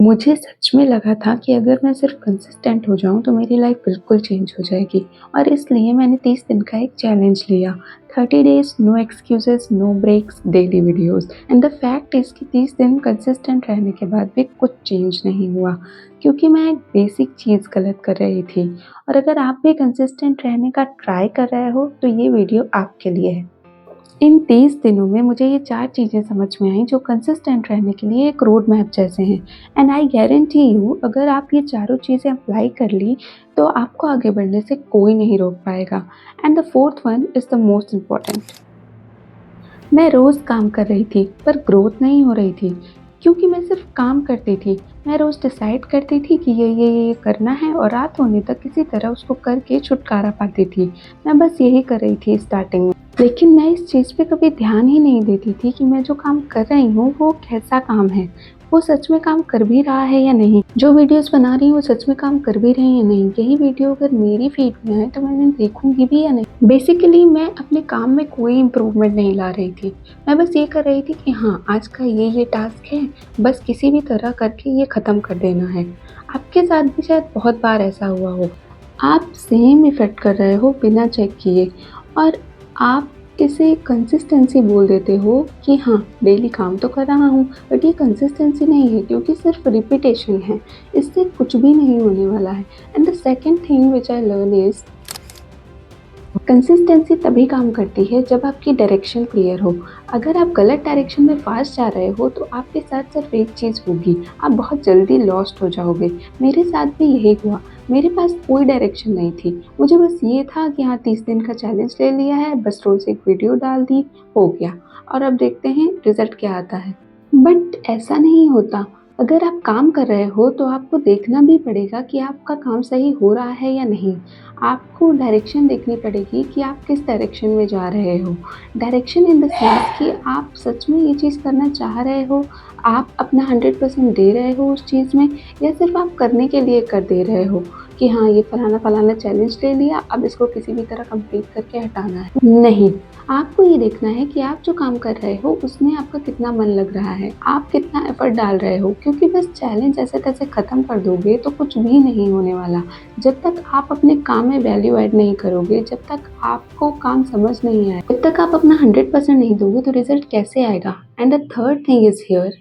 मुझे सच में लगा था कि अगर मैं सिर्फ कंसिस्टेंट हो जाऊँ तो मेरी लाइफ बिल्कुल चेंज हो जाएगी और इसलिए मैंने 30 दिन का एक चैलेंज लिया। 30 days, no excuses, no breaks, daily videos and the fact is कि 30 दिन कंसिस्टेंट रहने के बाद भी कुछ चेंज नहीं हुआ क्योंकि मैं एक बेसिक चीज़ गलत कर रही थी। और अगर आप भी कंसिस्टेंट रहने का ट्राई कर रहे हो तो ये वीडियो आपके लिए है। इन 30 दिनों में मुझे ये 4 चीज़ें समझ में आईं जो कंसिस्टेंट रहने के लिए एक रोड मैप जैसे हैं एंड आई गारंटी यू अगर आप ये चारों चीज़ें अप्लाई कर ली तो आपको आगे बढ़ने से कोई नहीं रोक पाएगा। And the fourth one is the most important. मैं रोज़ काम कर रही थी पर ग्रोथ नहीं हो रही थी क्योंकि मैं सिर्फ काम करती थी। मैं रोज़ डिसाइड करती थी कि ये करना है और रात होने तक किसी तरह उसको करके छुटकारा पाती थी। मैं बस यही कर रही थी स्टार्टिंग में, लेकिन मैं इस चीज़ पे कभी ध्यान ही नहीं देती थी कि मैं जो काम कर रही हूँ वो कैसा काम है, वो सच में काम कर भी रहा है या नहीं, जो वीडियोस बना रही हूँ वो सच में काम कर भी रही हैं या नहीं। यही वीडियो अगर मेरी फीड में आए तो मैं देखूंगी भी या नहीं। बेसिकली मैं अपने काम में कोई इम्प्रूवमेंट नहीं ला रही थी। मैं बस ये कर रही थी कि हाँ आज का ये टास्क है, बस किसी भी तरह करके ये ख़त्म कर देना है। आपके साथ भी शायद बहुत बार ऐसा हुआ हो, आप सेम इफ़ेक्ट कर रहे हो बिना चेक किए और आप इसे कंसिस्टेंसी बोल देते हो कि हाँ डेली काम तो कर रहा हूँ, बट ये कंसिस्टेंसी नहीं है क्योंकि सिर्फ रिपीटेशन है, इससे कुछ भी नहीं होने वाला है। And the second thing which I learn is consistency तभी काम करती है जब आपकी डायरेक्शन क्लियर हो। अगर आप गलत डायरेक्शन में फास्ट जा रहे हो तो आपके साथ सिर्फ एक चीज़ होगी, आप बहुत जल्दी लॉस्ट हो जाओगे। मेरे साथ भी यही हुआ। मेरे पास कोई डायरेक्शन नहीं थी, मुझे बस ये था कि हाँ 30 दिन का चैलेंज ले लिया है, बस रोज़ एक वीडियो डाल दी, हो गया और अब देखते हैं रिजल्ट क्या आता है। बट ऐसा नहीं होता। अगर आप काम कर रहे हो तो आपको देखना भी पड़ेगा कि आपका काम सही हो रहा है या नहीं। आपको डायरेक्शन देखनी पड़ेगी कि आप किस डायरेक्शन में जा रहे हो। डायरेक्शन इन द सेंस कि आप सच में ये चीज़ करना चाह रहे हो, आप अपना 100% दे रहे हो उस चीज़ में, या सिर्फ आप करने के लिए कर दे रहे हो कि हाँ ये फलाना चैलेंज ले लिया, अब इसको किसी भी तरह कंप्लीट करके हटाना है। नहीं, आपको ये देखना है कि आप जो काम कर रहे हो उसमें आपका कितना मन लग रहा है, आप कितना एफर्ट डाल रहे हो, क्योंकि बस चैलेंज ऐसे तैसे ख़त्म कर दोगे तो कुछ भी नहीं होने वाला। जब तक आप अपने काम में वैल्यू ऐड नहीं करोगे, जब तक आपको काम समझ नहीं आए, जब तक आप अपना 100% नहीं दोगे तो रिजल्ट कैसे आएगा। And the third thing is here,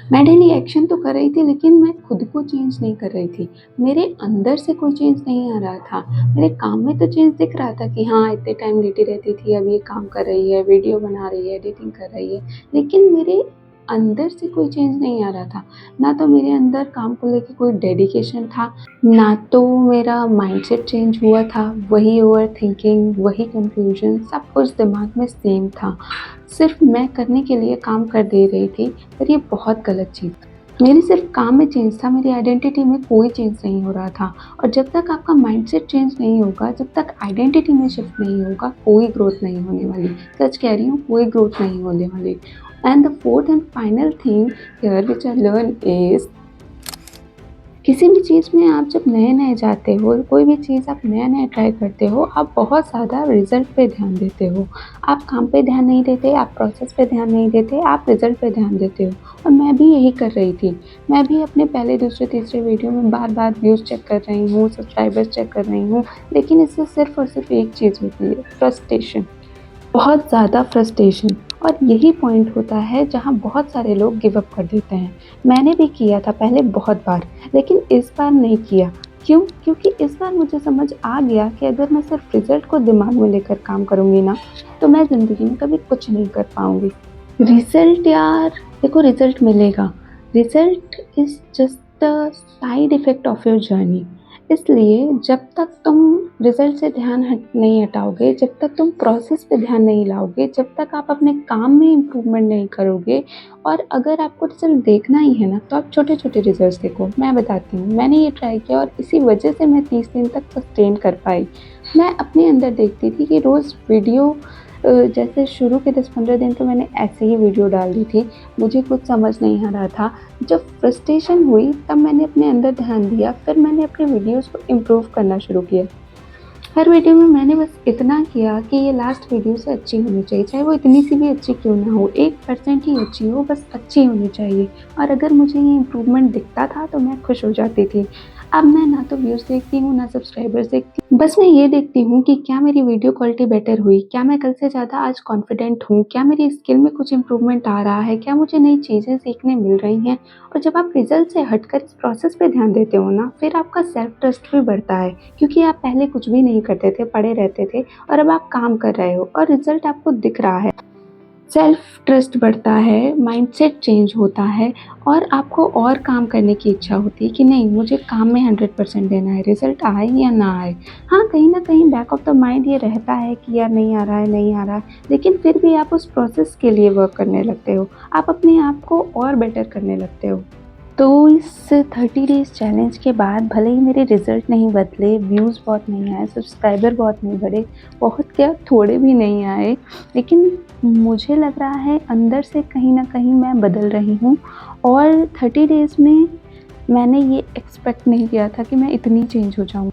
मैं डेली एक्शन तो कर रही थी लेकिन मैं खुद को चेंज नहीं कर रही थी। मेरे अंदर से कोई चेंज नहीं आ रहा था। मेरे काम में तो चेंज दिख रहा था कि हाँ इतने टाइम लेटी रहती थी, अब ये काम कर रही है, वीडियो बना रही है, एडिटिंग कर रही है, लेकिन मेरे अंदर से कोई चेंज नहीं आ रहा था। ना तो मेरे अंदर काम को लेके कोई डेडिकेशन था, ना तो मेरा माइंडसेट चेंज हुआ था। वही ओवर थिंकिंग, वही कंफ्यूजन, सब कुछ दिमाग में सेम था। सिर्फ मैं करने के लिए काम कर दे रही थी, पर ये बहुत गलत चीज़ थी। मेरी सिर्फ काम में चेंज था, मेरी आइडेंटिटी में कोई चेंज नहीं हो रहा था। और जब तक आपका माइंडसेट चेंज नहीं होगा, जब तक आइडेंटिटी में शिफ्ट नहीं होगा, कोई ग्रोथ नहीं होने वाली। सच कह रही हूँ, कोई ग्रोथ नहीं होने वाली। And the fourth and final thing here which I learn is, किसी भी चीज़ में आप जब नए जाते हो, कोई भी चीज़ आप नया ट्राई करते हो, आप बहुत ज़्यादा रिज़ल्ट पे ध्यान देते हो। आप काम पे ध्यान नहीं देते, आप प्रोसेस पे ध्यान नहीं देते, आप रिज़ल्ट पे ध्यान देते हो। और मैं भी यही कर रही थी। मैं भी अपने पहले, दूसरे, तीसरे वीडियो में बार-बार व्यूज़ चेक कर रही हूँ, सब्सक्राइबर्स चेक कर रही हूँ, लेकिन इससे सिर्फ़ और सिर्फ़ एक चीज़ होती है, फ्रस्ट्रेशन। बहुत ज़्यादा फ्रस्ट्रेशन। और यही पॉइंट होता है जहाँ बहुत सारे लोग गिव अप कर देते हैं। मैंने भी किया था पहले बहुत बार, लेकिन इस बार नहीं किया। क्यों? क्योंकि इस बार मुझे समझ आ गया कि अगर मैं सिर्फ रिजल्ट को दिमाग में लेकर काम करूँगी ना, तो मैं ज़िंदगी में कभी कुछ नहीं कर पाऊँगी। रिजल्ट यार, देखो रिजल्ट मिलेगा। Result is just a side effect of your journey. इसलिए जब तक तुम रिजल्ट से ध्यान नहीं हटाओगे, जब तक तुम प्रोसेस पे ध्यान नहीं लाओगे, जब तक आप अपने काम में इम्प्रूवमेंट नहीं करोगे, और अगर आपको रिजल्ट देखना ही है ना तो आप छोटे-छोटे रिजल्ट्स देखो। मैं बताती हूँ, मैंने ये ट्राई किया और इसी वजह से मैं 30 दिन तक सस्टेन कर पाई। मैं अपने अंदर देखती थी कि रोज़ वीडियो जैसे शुरू के 10-15 दिन तो मैंने ऐसे ही वीडियो डाल दी थी, मुझे कुछ समझ नहीं आ रहा था। जब फ्रस्ट्रेशन हुई तब मैंने अपने अंदर ध्यान दिया, फिर मैंने अपने वीडियोज़ को इम्प्रूव करना शुरू किया। हर वीडियो में मैंने बस इतना किया कि ये लास्ट वीडियो से अच्छी होनी चाहिए, चाहे वो इतनी सी भी अच्छी क्यों ना हो, 1% ही अच्छी हो, बस अच्छी होनी चाहिए। और अगर मुझे ये इम्प्रूवमेंट दिखता था तो मैं खुश हो जाती थी। अब मैं ना तो व्यूज़ देखती हूँ, ना सब्सक्राइबर्स देखती हूँ, बस मैं ये देखती हूँ कि क्या मेरी वीडियो क्वालिटी बेटर हुई, क्या मैं कल से ज़्यादा आज कॉन्फिडेंट हूँ, क्या मेरी स्किल में कुछ इम्प्रूवमेंट आ रहा है, क्या मुझे नई चीज़ें सीखने मिल रही हैं। और जब आप रिजल्ट से हटकर इस प्रोसेस पे ध्यान देते हो ना, फिर आपका सेल्फ ट्रस्ट भी बढ़ता है, क्योंकि आप पहले कुछ भी नहीं करते थे, पड़े रहते थे और अब आप काम कर रहे हो और रिजल्ट आपको दिख रहा है। सेल्फ ट्रस्ट बढ़ता है, माइंडसेट चेंज होता है और आपको और काम करने की इच्छा होती है कि नहीं, मुझे काम में 100% देना है, रिजल्ट आए या ना आए। हाँ, कहीं न कहीं बैक ऑफ द माइंड ये रहता है कि यार नहीं आ रहा है, नहीं आ रहा है, लेकिन फिर भी आप उस प्रोसेस के लिए वर्क करने लगते हो। आप अपने आप को और बेटर करने लगते हो। तो इस 30 डेज़ चैलेंज के बाद भले ही मेरे रिज़ल्ट नहीं बदले, व्यूज़ बहुत नहीं आए, सब्सक्राइबर बहुत नहीं बढ़े, बहुत क्या थोड़े भी नहीं आए, लेकिन मुझे लग रहा है अंदर से कहीं न कहीं मैं बदल रही हूँ। और 30 डेज़ में मैंने ये एक्सपेक्ट नहीं किया था कि मैं इतनी चेंज हो जाऊँ।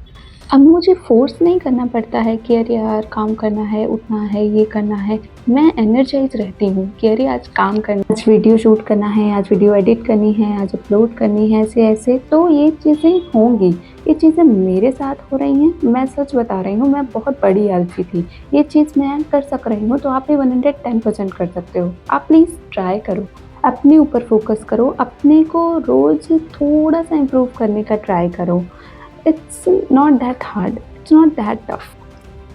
अब मुझे फ़ोर्स नहीं करना पड़ता है कि अरे यार काम करना है, उठना है, ये करना है। मैं एनर्जाइज़ रहती हूँ कि अरे आज काम करना, आज वीडियो शूट करना है, आज वीडियो एडिट करनी है, आज अपलोड करनी है, ऐसे-ऐसे तो ये चीज़ें होंगी। ये चीज़ें मेरे साथ हो रही हैं, मैं सच बता रही हूँ, मैं बहुत बड़ी आलसी थी। ये चीज़ मैं कर सक रही हूँ तो आप भी 110% कर सकते हो। आप प्लीज़ ट्राई करो, अपने ऊपर फ़ोकस करो, अपने को रोज़ थोड़ा-सा इम्प्रूव करने का ट्राई करो। It's not that hard, it's not that tough.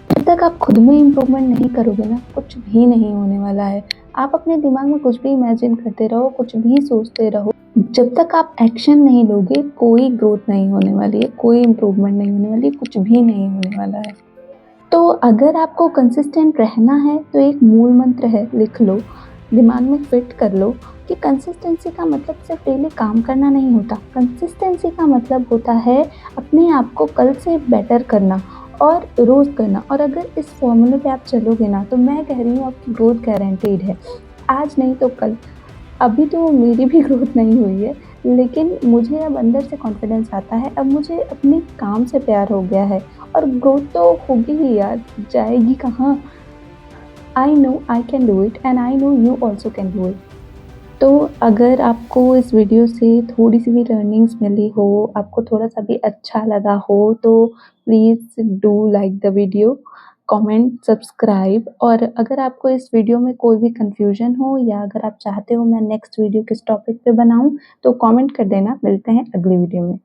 जब तक आप खुद में इम्प्रूवमेंट नहीं करोगे ना, कुछ भी नहीं होने वाला है। आप अपने दिमाग में कुछ भी इमेजिन करते रहो, कुछ भी सोचते रहो, जब तक आप एक्शन नहीं लोगे कोई ग्रोथ नहीं होने वाली है, कोई इम्प्रूवमेंट नहीं होने वाली है, कुछ भी नहीं होने वाला है। तो अगर आपको कंसिस्टेंट रहना है तो एक मूल मंत्र है, लिख लो, दिमाग में फिट कर लो कि कंसिस्टेंसी का मतलब सिर्फ डेली काम करना नहीं होता। कंसिस्टेंसी का मतलब होता है अपने आप को कल से बेटर करना और रोज़ करना। और अगर इस फॉर्मूले पे आप चलोगे ना तो मैं कह रही हूँ आपकी ग्रोथ गारंटीड है। आज नहीं तो कल। अभी तो मेरी भी ग्रोथ नहीं हुई है, लेकिन मुझे अब अंदर से कॉन्फिडेंस आता है, अब मुझे अपने काम से प्यार हो गया है और ग्रोथ तो होगी ही यार, जाएगी कहाँ? I know I can do it and I know you also can do it. तो अगर आपको इस वीडियो से थोड़ी-सी भी लर्निंग्स मिली हो, आपको थोड़ा-सा भी अच्छा लगा हो, तो please do like the video, comment, subscribe. और अगर आपको इस वीडियो में कोई भी कन्फ्यूज़न हो या अगर आप चाहते हो मैं नेक्स्ट वीडियो किस टॉपिक पे बनाऊँ, तो कमेंट कर देना। मिलते हैं अगली वीडियो में।